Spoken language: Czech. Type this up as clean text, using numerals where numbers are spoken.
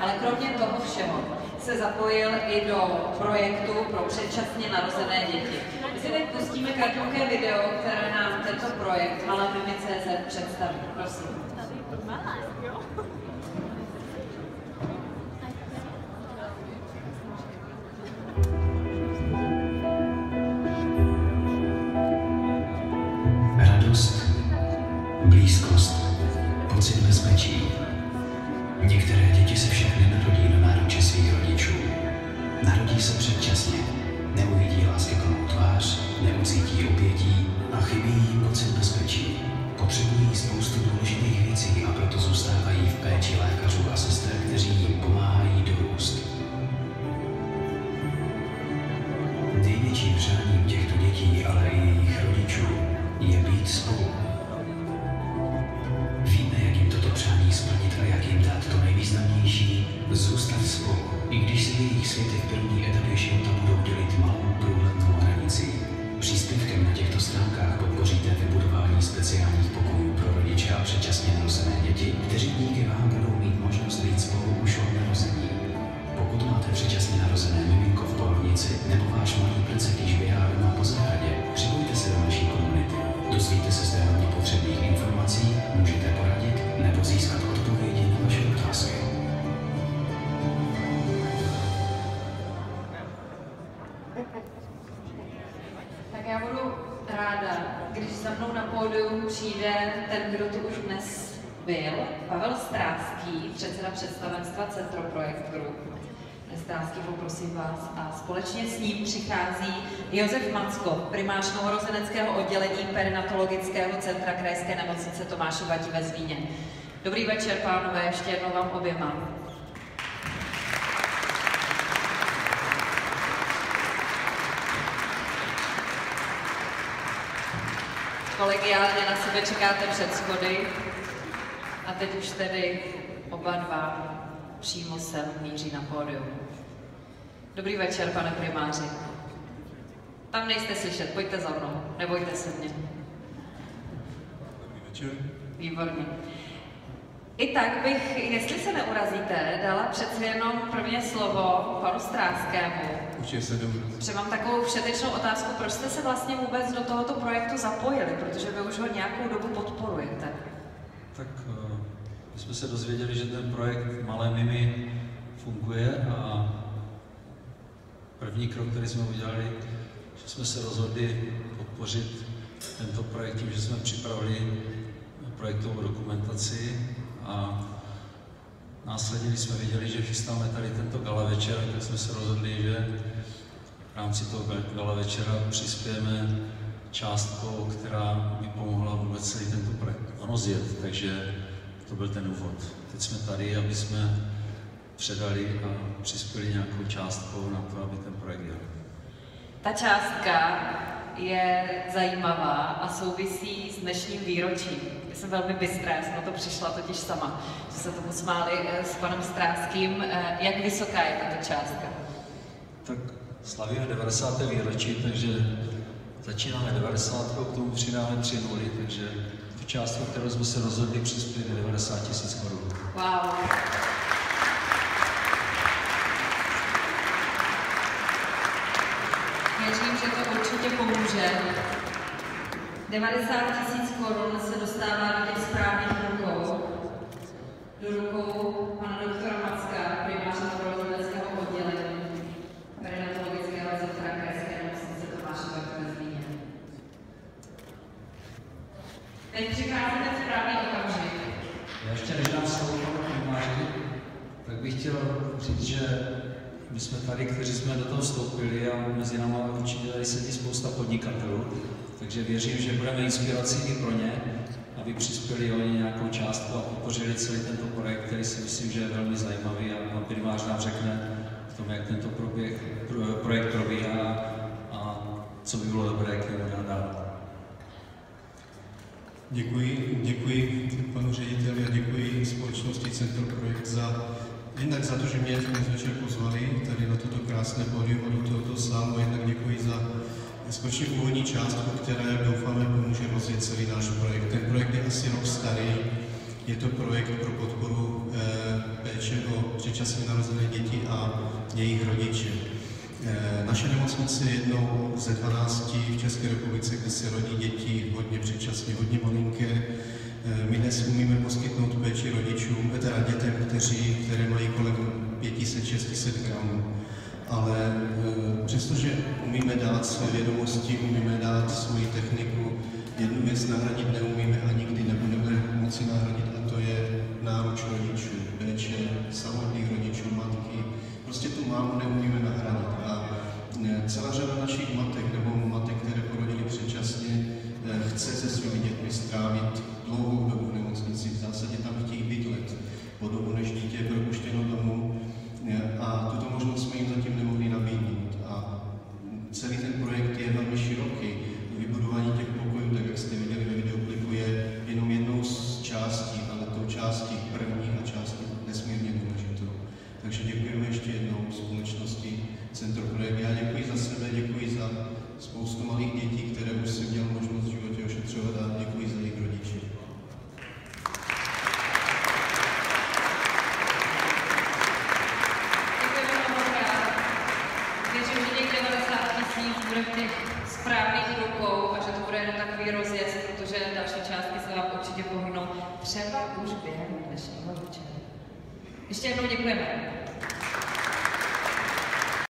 ale kromě toho všeho se zapojil i do projektu pro předčasně narozené děti. My si teď pustíme krátké video, které nám tento projekt Malé Mimi.cz představí. Prosím. Radost, blízkost, pocit bezpečí. Některé děti se však nenarodí do náruče svých rodičů. Narodí se předčasně, neuvidí láskyplnou tvář, neucítí obětí a chybí jim pocit bezpečí. Potřebují spoustu důležitých věcí a proto zůstávají v péči lékařů a sester, kteří jim pomáhají dorůst. Největším přáním těchto dětí, ale i jejich rodičů, je být spolu. Víme, jak jim toto přání splnit a jak jim dát to nejvýznamnější, zůstat spolu, i když se jejich světy v první etapě života budou dělit malou průhlednou hranicí. Příspěvkem na těchto stránkách podpoříte vybudování speciálních pokojů pro rodiče a předčasně narozené děti, kteří díky vám budou mít možnost být spolu už od narození. Pokud máte předčasně narozené miminko v porodnici nebo váš malý plecek již běhá doma po zahradě, připojte se do naší komunity. Dozvíte se zde hodně potřebných informací, můžete poradit nebo získat odpovědi na vaše otázky. Tak já budu ráda, když za mnou na pódium přijde ten, kdo tu už dnes byl, Pavel Stráský, předseda představenstva Centroprojekt Group. Stráský, poprosím vás, a společně s ním přichází Josef Macko, primář novorozeneckého oddělení perinatologického centra Krajské nemocnice Tomášova Ti ve Zlíně. Dobrý večer, pánové, ještě jednou vám oběma. Kolegiálně na sebe čekáte před schody a teď už tedy oba dva přímo sem míří na pódium. Dobrý večer, pane primáři. Tam nejste slyšet, pojďte za mnou, nebojte se mě. Dobrý večer. Výborně. I tak bych, jestli se neurazíte, dala přece jenom prvně slovo panu Stráskému. Určitě se dobře. Protože mám takovou všetečnou otázku, proč jste se vlastně vůbec do tohoto projektu zapojili, protože vy už ho nějakou dobu podporujete. Tak my jsme se dozvěděli, že ten projekt Malé Mimi funguje a první krok, který jsme udělali, že jsme se rozhodli podpořit tento projekt tím, že jsme připravili projektovou dokumentaci a následně, když jsme viděli, že chystáme tady tento gala večer, tak jsme se rozhodli, že v rámci toho gala večera přispějeme částkou, která by pomohla vůbec celý tento projekt rozjet, takže to byl ten úvod. Teď jsme tady, aby jsme předali a přispěli nějakou částkou na to, aby ten projekt jel. Ta částka je zajímavá a souvisí s dnešním výročím. Já jsem velmi bystrá, já jsem na to přišla totiž sama, že se tomu smáli s panem Stráským. Jak vysoká je tato částka? Tak slavíme 90. výročí, takže začínáme 90, k tomu přidáme 3 nuly, takže tu částku, kterou jsme se rozhodli, přispěli 90 000 korun. Wow. Věřím, že to určitě pomůže. 90 000 korun se dostává do těch správných rukou. Do rukou pana doktora Macka, primáře novorozeneckého oddělení perinatologického centra Krajské nemocnice Tomášova Ti ve Zlíně. Teď přicházíte v správný okamžik. Já ještě než dám slovo panu primáři, tak bych chtěl říct, že my jsme tady, kteří jsme do toho vstoupili a mezi námi určitě tady sedí spousta podnikatelů, takže věřím, že budeme inspirací i pro ně, aby přispěli oni nějakou částku a podpořili celý tento projekt, který si myslím, že je velmi zajímavý a pan primář nám řekne v tom, jak tento projekt probíhá a co by bylo dobré k němu dát. Děkuji panu řediteli a děkuji společnosti Centroprojekt jednak za to, že mě dnes večer pozvali tady na toto krásné pódium a do tohoto sálu, jednak děkuji za skutečně úvodní částku, která, jak doufáme, pomůže rozjet celý náš projekt. Ten projekt je asi rok starý Je to projekt pro podporu péče o předčasně narozené děti a jejich rodiče. Naše nemocnice je jednou ze 12 v České republice, kde se rodí děti hodně předčasně, hodně malinké. My dnes umíme poskytnout péči rodičům, teda dětem, které mají kolem 500-600 gramů. Ale přestože umíme dát své vědomosti, umíme dát svoji techniku, jednu věc nahradit neumíme a nikdy nebudeme moci nahradit, a to je náruč rodičů, péče samotných rodičů, matky. Prostě tu mámu neumíme nahradit. A celá řada našich matek nebo matek, které porodily předčasně, chce se svými dětmi strávit dlouhou dobu v nemocnici. V zásadě tam chtějí bydlet po dobu, než dítě je propuštěno domů. A tuto možnost jsme jim zatím nemohli nabídnout. A celý ten projekt je velmi široký. Vybudování těch pokojů, tak jak jste viděli ve videoklipu, je jenom jednou z částí, ale tou částí první a částí nesmírně důležitou. Takže děkujeme ještě jednou společnosti Centroprojekt. Já děkuji za sebe, děkuji za spoustu malých dětí, které už jsem měl možnost v životě ošetřovat, a děkuji za jejich rodiče. Bude v těch správných rukou a že to bude jenom takový rozjezd, protože další částky se vám určitě pohnou třeba už během dnešního večera. Ještě jednou děkujeme.